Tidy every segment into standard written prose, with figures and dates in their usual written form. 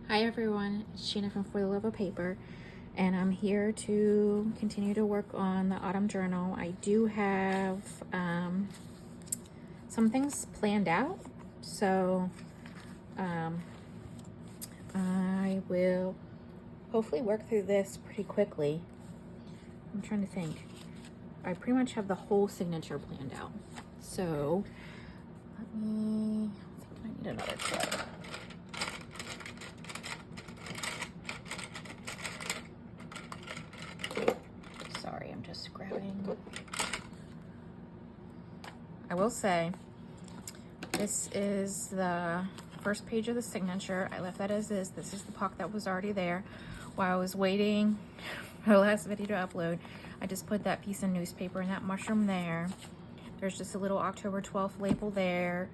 Hi everyone, it's Sheena from For the Love of Paper, and I'm here to continue to work on the autumn journal. I do have some things planned out, so I will hopefully work through this pretty quickly. I'm trying to think. I pretty much have the whole signature planned out, so I think I need another thread. Sorry, I'm just grabbing. I will say, this is the first page of the signature. I left that as is. This is the POC that was already there. While I was waiting for the last video to upload, I just put that piece of newspaper and that mushroom there. There's just a little October 12th label there.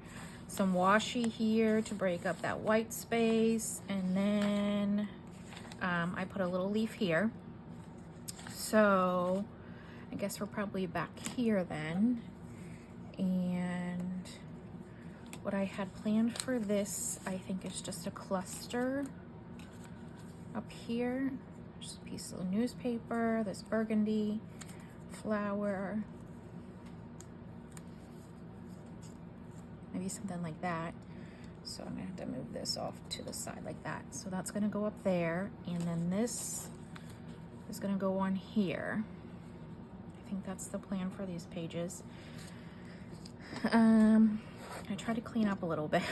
Some washi here to break up that white space. And then I put a little leaf here. So I guess we're probably back here then. And what I had planned for this, I think, is just a cluster up here. Just a piece of newspaper, this burgundy flower, maybe something like that. So I'm gonna have to move this off to the side like that. So that's gonna go up there, and then this is gonna go on here. I think that's the plan for these pages. I try to clean up a little bit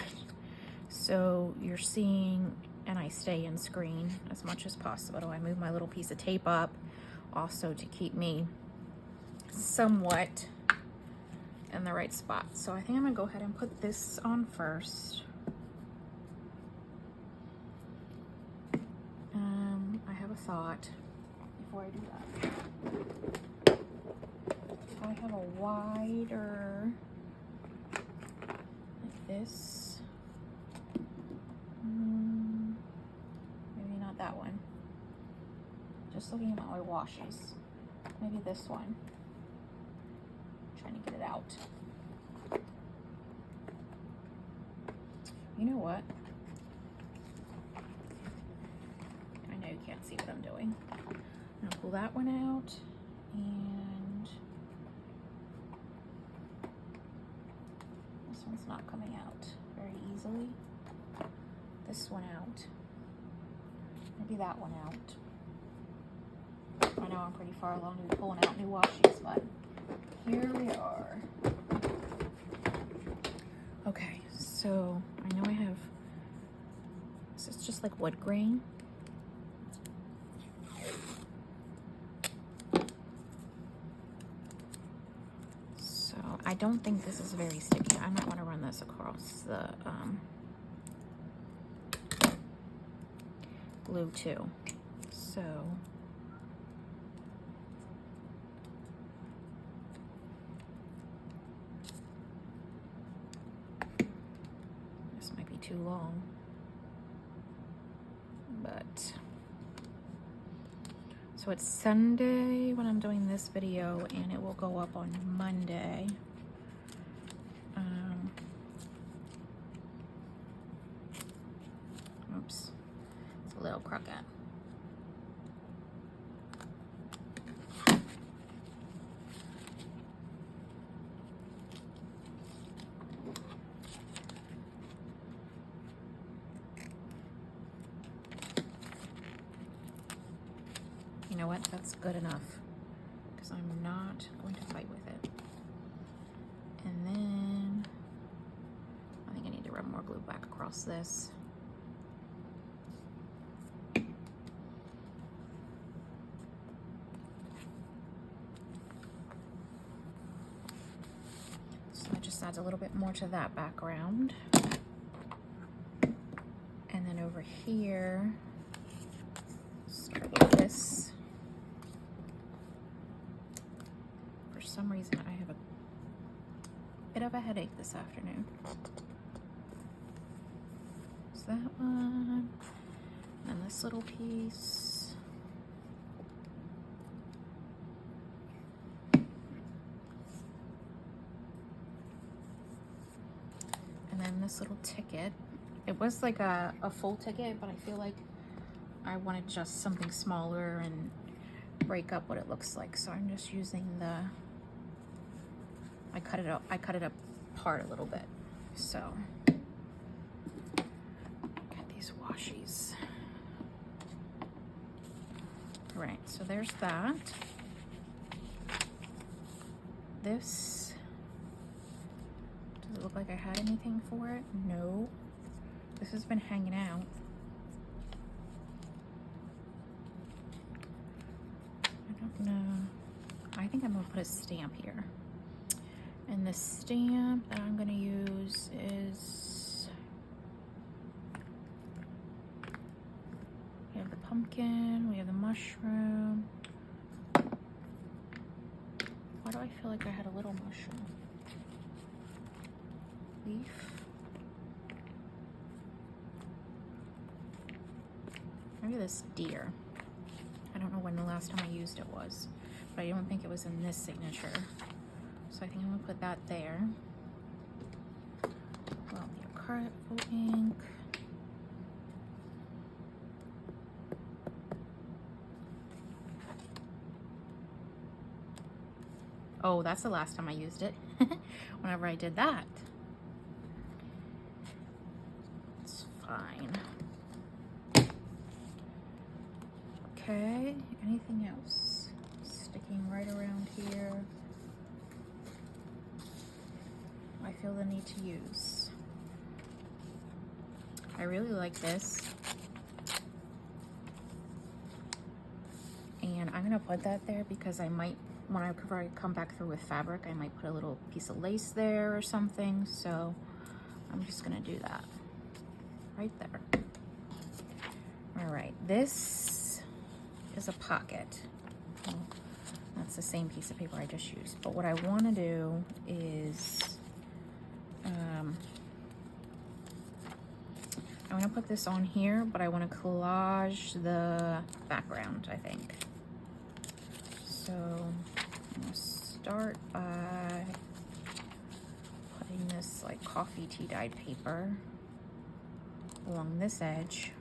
so you're seeing, and I stay in screen as much as possible. I move my little piece of tape up also to keep me somewhat in the right spot. So I think I'm gonna go ahead and put this on first. I have a thought before I do that. If I have a wider like this, maybe not that one. Just looking at my washes, maybe this one. Trying to get it out. You know what? I know you can't see what I'm doing. I'm gonna pull that one out, and this one's not coming out very easily. This one out. Maybe that one out. I know I'm pretty far along to be pulling out new washes, but here we are. Okay, so I know I have, this is just like wood grain. So I don't think this is very sticky. I might want to run this across the glue too. So this might be too long, but so it's Sunday when I'm doing this video, and it will go up on Monday. Oops, it's a little crooked. You know what? That's good enough, because I'm not going to fight with it. And then I think I need to run more glue back across this. So that just adds a little bit more to that background. And then over here, start with this. For some reason, I have a bit of a headache this afternoon. So that one, and this little piece. And then this little ticket. It was like a full ticket, but I feel like I wanted just something smaller and break up what it looks like. So I'm just using I cut it apart a little bit. So got these washies. All right, so there's that. This, does it look like I had anything for it? No. This has been hanging out. I don't know. I think I'm gonna put a stamp here. And the stamp that I'm gonna use is, we have the pumpkin, we have the mushroom. Why do I feel like I had a little mushroom? Leaf. Maybe this deer. I don't know when the last time I used it was, but I don't think it was in this signature. So I think I'm gonna put that there. Well, the acrylic ink. Oh, that's the last time I used it. Whenever I did that. It's fine. Okay, anything else? Sticking right around here. I feel the need to use. I really like this. And I'm gonna put that there because I might, when I come back through with fabric, I might put a little piece of lace there or something. So I'm just gonna do that right there. All right, this is a pocket. Well, that's the same piece of paper I just used. But what I wanna do is, I want to put this on here, but I want to collage the background, I think. So I'm going to start by putting this like coffee tea dyed paper along this edge.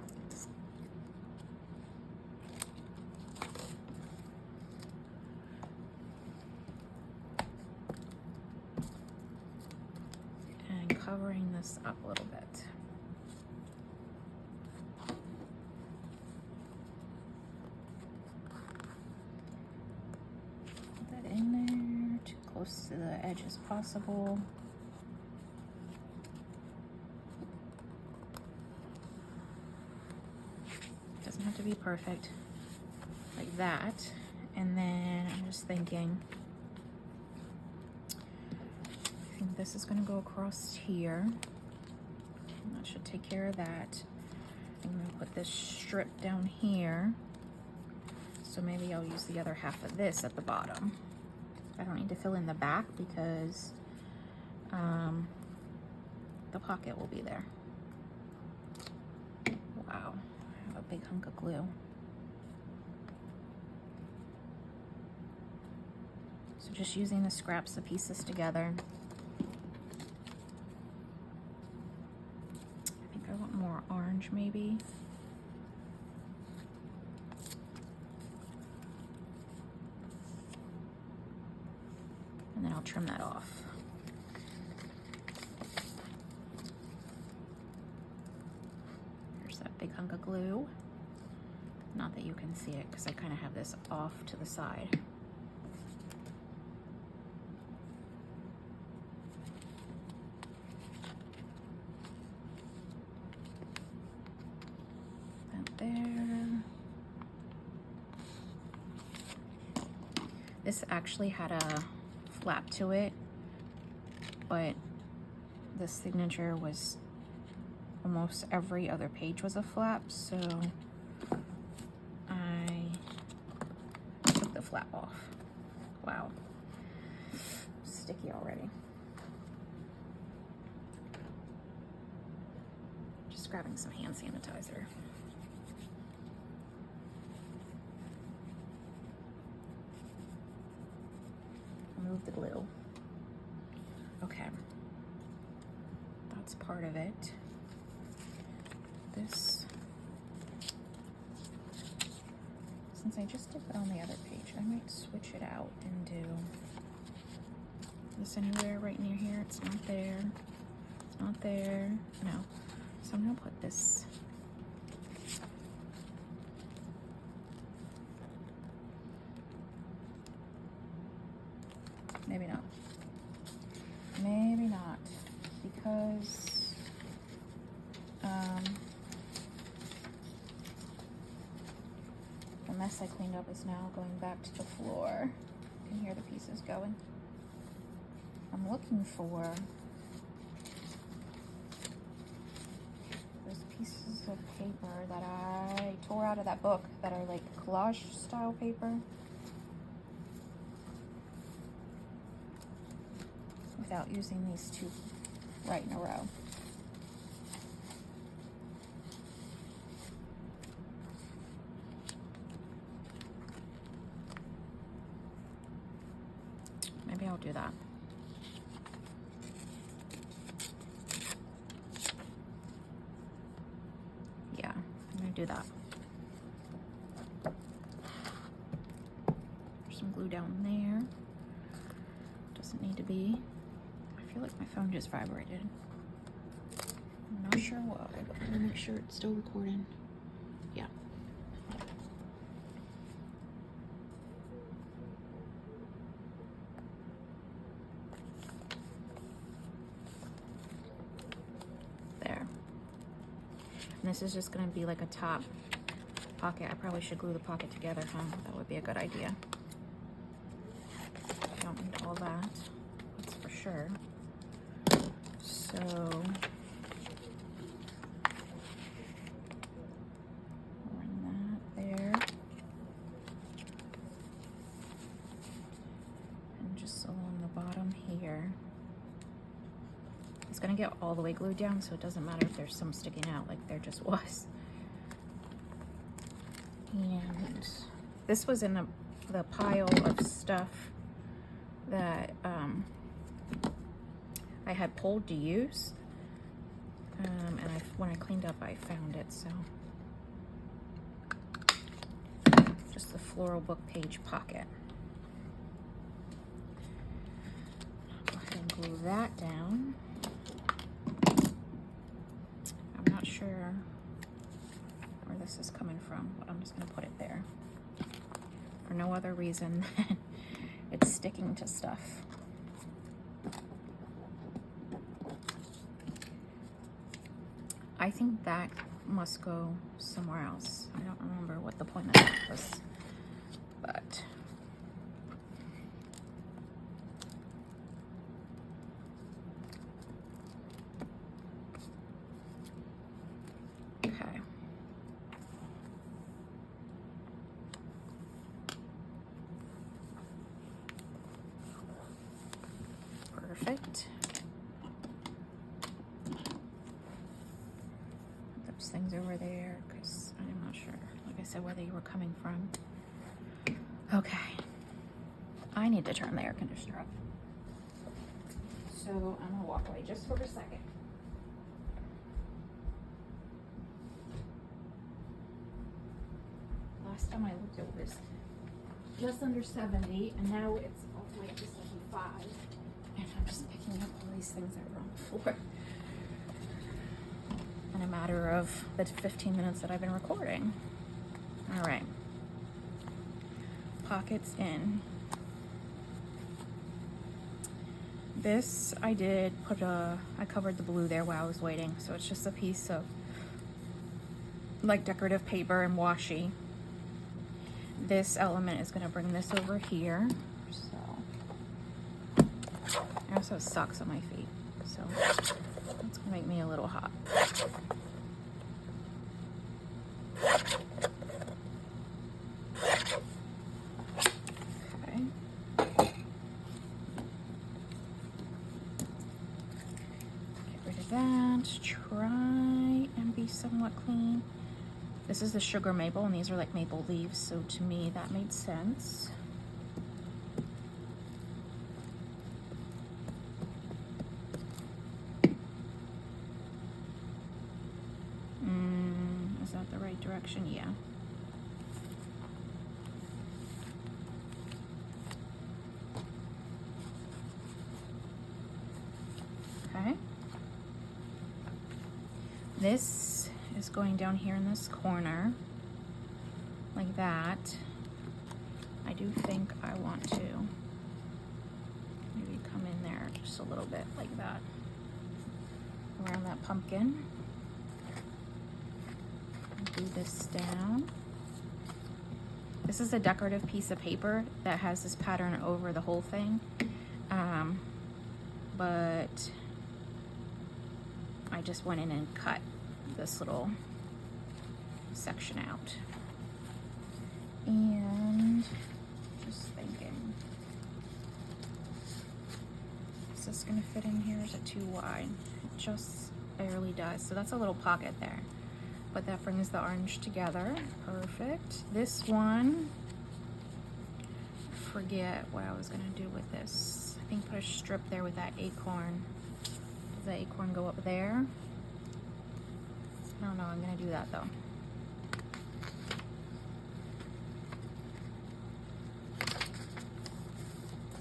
And covering this up a little bit. Close to the edge as possible. Doesn't have to be perfect, like that. And then I'm just thinking, I think this is going to go across here. And that should take care of that. I'm going to put this strip down here. So maybe I'll use the other half of this at the bottom. I don't need to fill in the back because the pocket will be there. Wow, I have a big hunk of glue. So just using the scraps to piece this together. I think I want more orange maybe. And then I'll trim that off. Here's that big hunk of glue. Not that you can see it because I kind of have this off to the side. That there. This actually had a flap to it, but the signature was almost every other page was a flap, so I took the flap off. Wow, sticky already. Just grabbing some hand sanitizer. Remove the glue. Okay, that's part of it. since I just did that on the other page, I might switch it out and do this anywhere right near here. It's not there. It's not there. No. So I'm gonna put this. Maybe not. Maybe not. Because the mess I cleaned up is now going back to the floor. You can hear the pieces going. I'm looking for those pieces of paper that I tore out of that book that are like collage style paper. Without using these two right in a row. Maybe I'll do that. Yeah, I'm gonna do that. There's some glue down there. Doesn't need to be. I feel like my phone just vibrated. I'm not sure why, but I'm gonna make sure it's still recording. Yeah. There. And this is just gonna be like a top pocket. I probably should glue the pocket together, huh? That would be a good idea. Don't need all that, that's for sure. So run that there. And just along the bottom here. It's gonna get all the way glued down, so it doesn't matter if there's some sticking out like there just was. And this was in the pile of stuff that I had pulled to use, and when I cleaned up I found it. So just the floral book page pocket. Go ahead and glue that down. I'm not sure where this is coming from, but I'm just gonna put it there for no other reason than it's sticking to stuff. I think that must go somewhere else. I don't remember what the point of that was, but okay. Perfect. Those things over there, because I'm not sure, like I said, where they were coming from. Okay. I need to turn the air conditioner up. So I'm gonna walk away just for a second. Last time I looked, it was just under 70, and now it's all the way up to 75. And I'm just picking up all these things that were on the floor in a matter of the 15 minutes that I've been recording. All right. Pockets in. This I did put I covered the blue there while I was waiting, so it's just a piece of like decorative paper and washi. This element is gonna bring this over here. So I also have socks on my feet, so that's gonna make me a little hot. Try and be somewhat clean. This is the sugar maple, and these are like maple leaves, so to me that made sense. Is that the right direction? Yeah. this is going down here in this corner, like that. I do think I want to maybe come in there just a little bit like that, around that pumpkin. Glue this down. This is a decorative piece of paper that has this pattern over the whole thing, but I just went in and cut this little section out. And just thinking, is this gonna fit in here? Is it too wide? It just barely does. So that's a little pocket there. But that brings the orange together. Perfect. This one, forget what I was gonna do with this. I think put a strip there with that acorn. Does that acorn go up there? I don't know, I'm gonna do that though.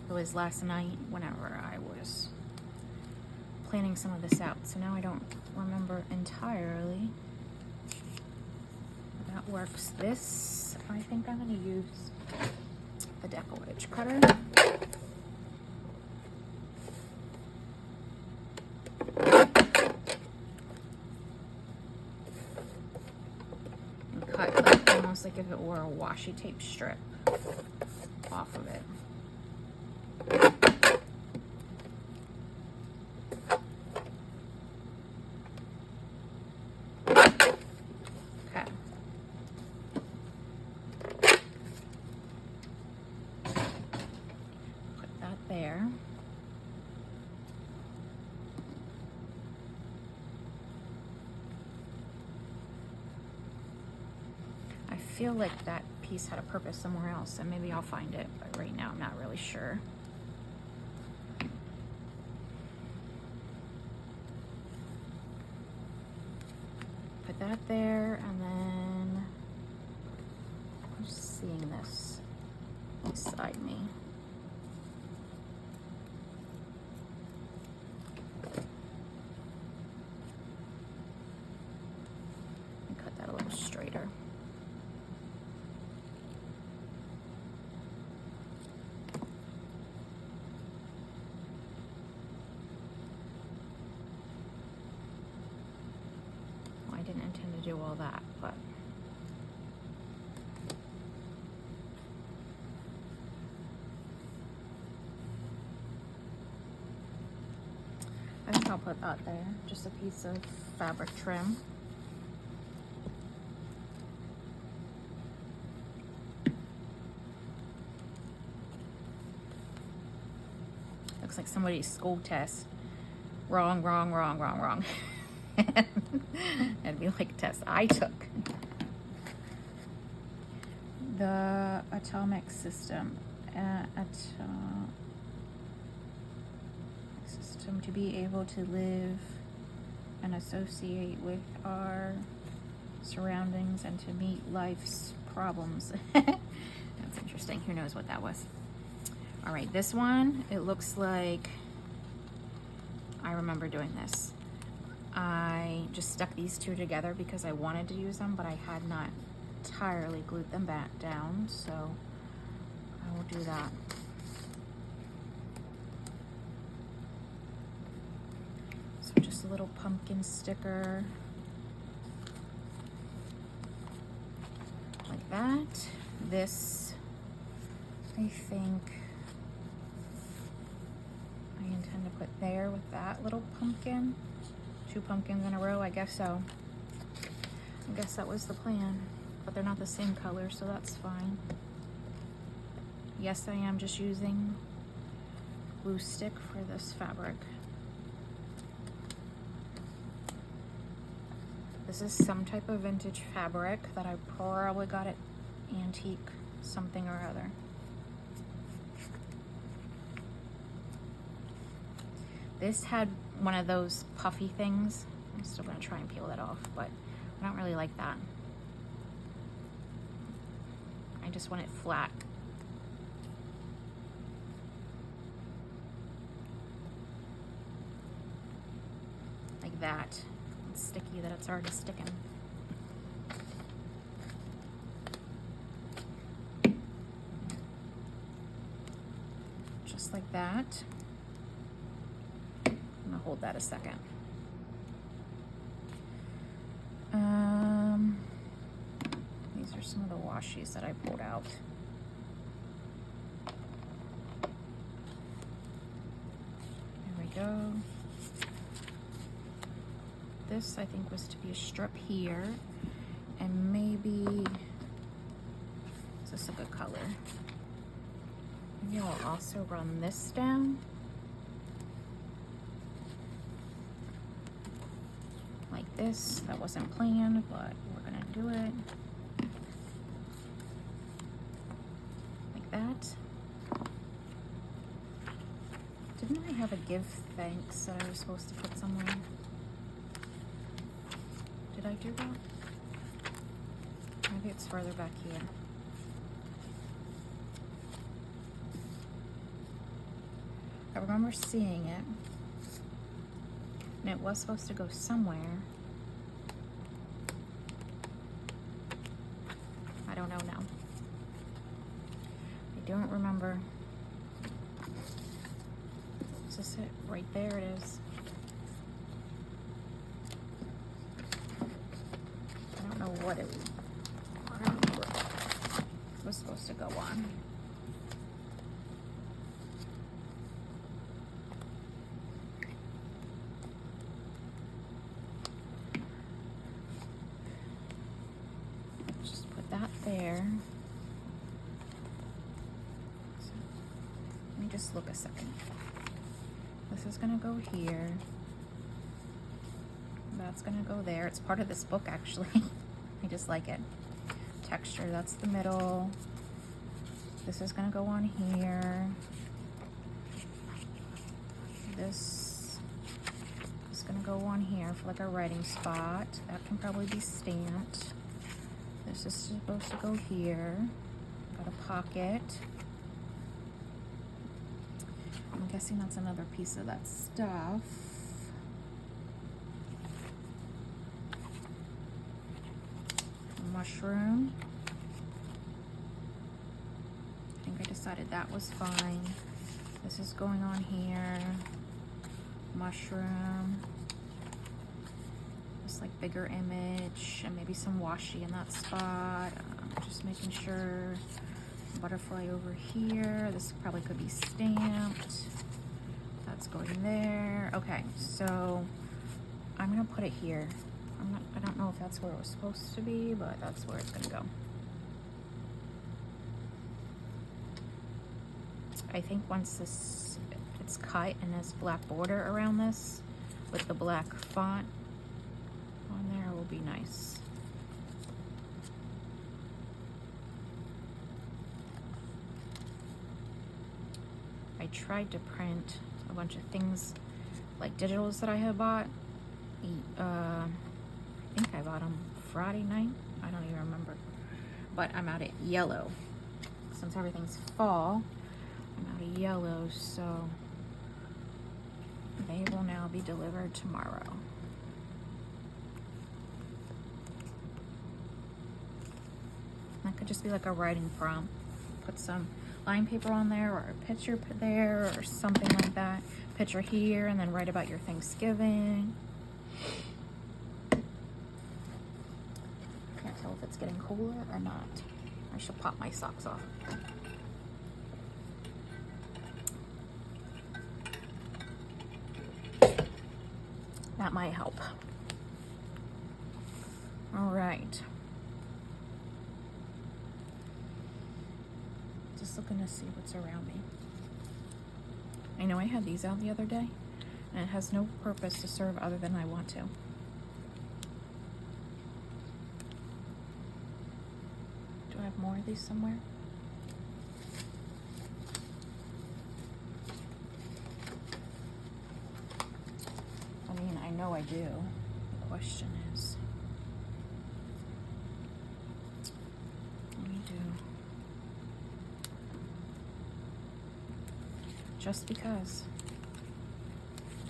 It was last night whenever I was planning some of this out, so now I don't remember entirely. That works. This, I think I'm going to use the Deco Edge cutter. And cut like, almost like if it were a washi tape strip off of it. There. I feel like that piece had a purpose somewhere else, and maybe I'll find it, but right now I'm not really sure. Put that there, and then I'm just seeing this beside me. Straighter. Well, I didn't intend to do all that, but I think I'll put that there. Just a piece of fabric trim. Looks like somebody's school test. Wrong, wrong, wrong, wrong, wrong. It'd be like a test I took. The atomic system. System to be able to live and associate with our surroundings and to meet life's problems. That's interesting. Who knows what that was? All right, this one, it looks like I remember doing this. I just stuck these two together because I wanted to use them, but I had not entirely glued them back down, so I will do that. So just a little pumpkin sticker like that. This, I think I intend to put there with that little pumpkin. 2 pumpkins in a row, I guess so. I guess that was the plan, but they're not the same color, so that's fine. Yes, I am just using glue stick for this fabric. This is some type of vintage fabric that I probably got at Antique something or other. This had one of those puffy things. I'm still gonna try and peel that off, but I don't really like that. I just want it flat. Like that. and sticky that it's already sticking. Just like that. I'm gonna hold that a second. These are some of the washies that I pulled out. There we go. This I think was to be a strip here, and maybe, is this a good color? Maybe I'll also run this down. Like this, that wasn't planned, but we're gonna do it. Like that. Didn't I have a give thanks that I was supposed to put somewhere? Did I do that? Maybe it's further back here. I remember seeing it, and it was supposed to go somewhere. I don't know now. I don't remember. Is this it? Right there it is. I don't know what it was supposed to go on. Just put that there. So, let me just look a second. This is gonna go here. That's gonna go there. It's part of this book, actually. I just like it. Texture, that's the middle. This is gonna go on here. This is gonna go on here for like a writing spot. That can probably be stamped. This is supposed to go here. Got a pocket. I'm guessing that's another piece of that stuff. Mushroom. I think I decided that was fine. This is going on here. Mushroom. Just like bigger image, and maybe some washi in that spot. Just making sure. Butterfly over here. This probably could be stamped. That's going there. Okay, so I'm gonna put it here. I don't know if that's where it was supposed to be, but that's where it's gonna go. I think once it's cut and there's black border around this with the black font on there, will be nice. I tried to print a bunch of things like digitals that I had bought. I think I bought them Friday night. I don't even remember. But I'm out of yellow. Since everything's fall, I'm out of yellow, so they will now be delivered tomorrow. That could just be like a writing prompt. Put some line paper on there, or a picture there, or something like that. Picture here, and then write about your Thanksgiving. Can't tell if it's getting cooler or not. I should pop my socks off. That might help. All right. Just looking to see what's around me. I know I had these out the other day, and it has no purpose to serve other than I want to. Do I have more of these somewhere? I mean, I know I do. The question is, let me do just because.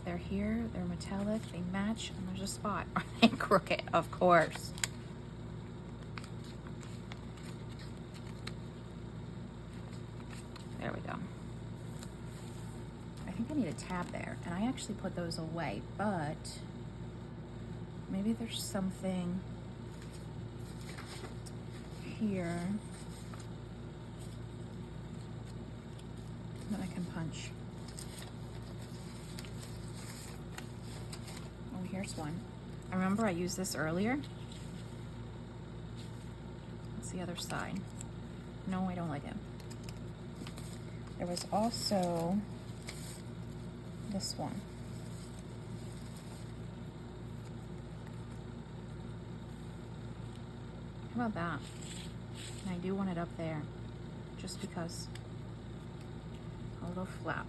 they're here, they're metallic, they match, and there's a spot. Are they crooked? Of course. There we go. I think I need a tab there, and I actually put those away, but maybe there's something here that I can punch. Oh, here's one. I remember I used this earlier. What's the other side? No, I don't like it. There was also this one. How about that? And I do want it up there, just because. A little flap.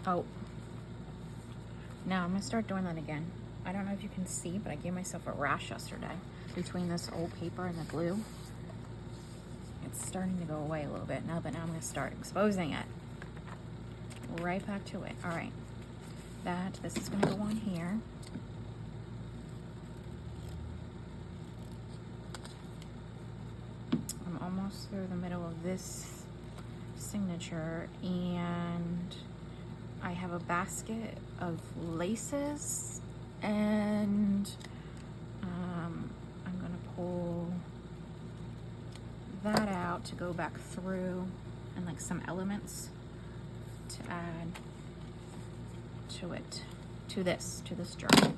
Oh, now I'm gonna start doing that again. I don't know if you can see, but I gave myself a rash yesterday between this old paper and the glue. It's starting to go away a little bit now, but now I'm gonna start exposing it. Right back to it. All right, this is gonna go on here. I'm almost through the middle of this signature, and I have a basket of laces, and I'm gonna pull that out to go back through, and like some elements to add to it, to this journal.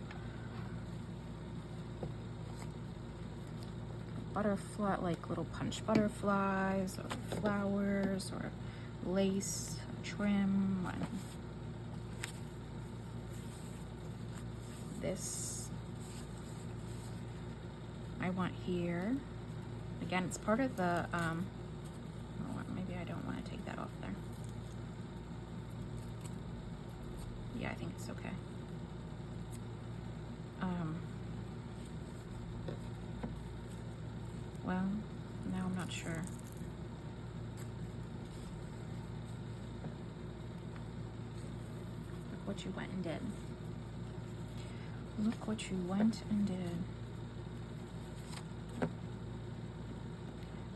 Butterfly, like little punch butterflies or flowers or lace trim. And this I want here. Again, it's part of the, oh, maybe I don't want to take that off there. Yeah, I think it's okay. Well, now I'm not sure. Look what you went and did. Look what you went and did.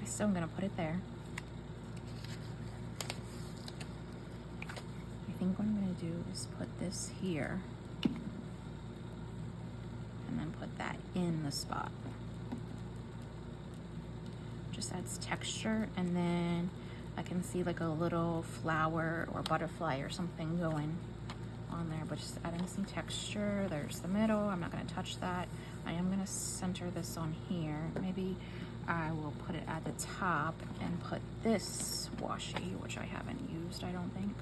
So I'm gonna put it there. I think what I'm gonna do is put this here and then put that in the spot. Just adds texture, and then I can see like a little flower or butterfly or something going on there, but just adding some texture. There's the middle. I'm not gonna touch that. I am gonna center this on here. Maybe I will put it at the top and put this washi, which I haven't used, I don't think.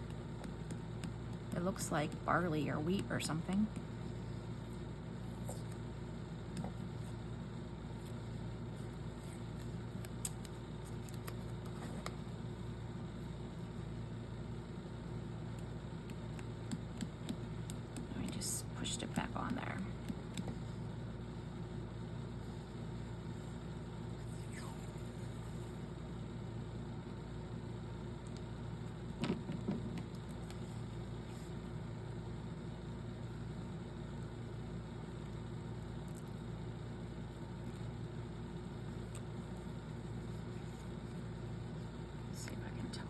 It looks like barley or wheat or something. I just pushed it back on there.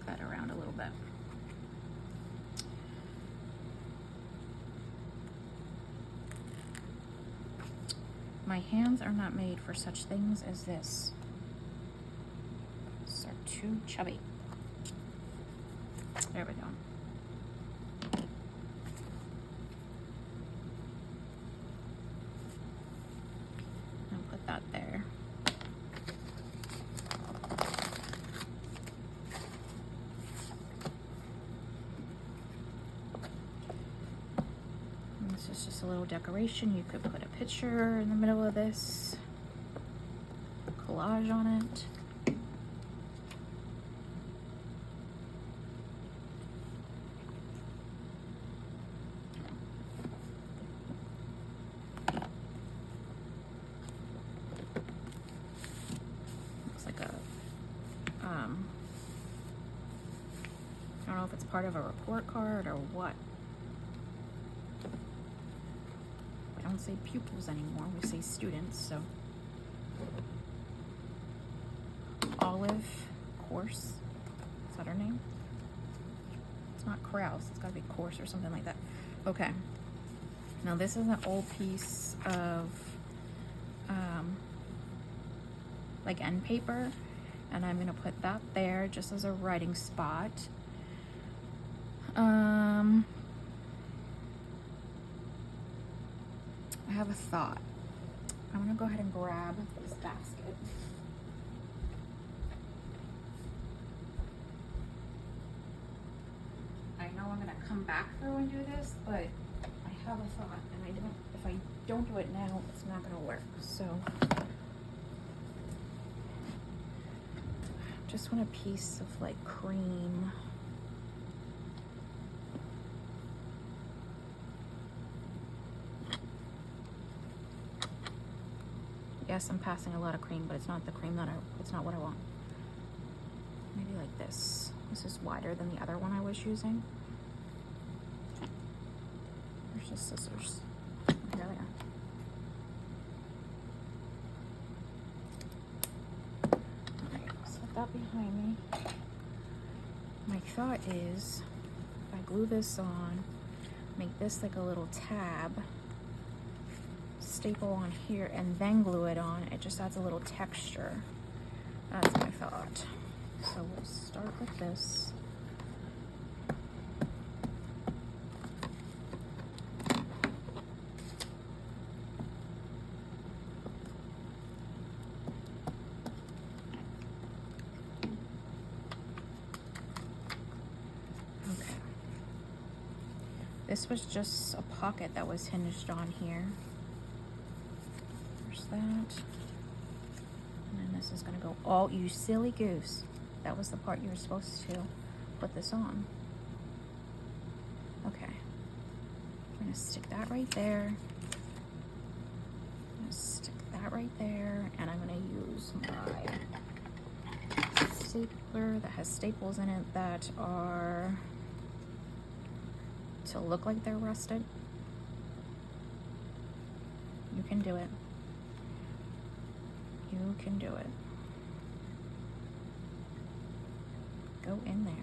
That around a little bit. My hands are not made for such things as this. These are too chubby. There we go. And put that there. This is just a little decoration. You could put a picture in the middle of this, collage on it. it's part of a report card or what. We don't say pupils anymore, we say students, so. Olive Course, is that her name? It's not Krause, it's gotta be Course or something like that. Okay, now this is an old piece of like end paper, and I'm gonna put that there just as a writing spot. I have a thought. I'm gonna go ahead and grab this basket. I know I'm gonna come back through and do this, but I have a thought, and if I don't do it now, it's not gonna work. So just want a piece of like cream. Yes, I'm passing a lot of cream, but it's not the cream that it's not what I want. Maybe like this. This is wider than the other one I was using. There's just scissors. There we are. Alright, set that behind me. My thought is, if I glue this on, make this like a little tab, staple on here, and then glue it on, it just adds a little texture. That's my thought. So we'll start with this. Okay. This was just a pocket that was hinged on here. There's that. And then this is gonna go, oh, you silly goose. That was the part you were supposed to put this on. Okay. I'm gonna stick that right there. I'm gonna stick that right there, and I'm gonna use my stapler that has staples in it that are to look like they're rusted. You can do it. You can do it. Go in there.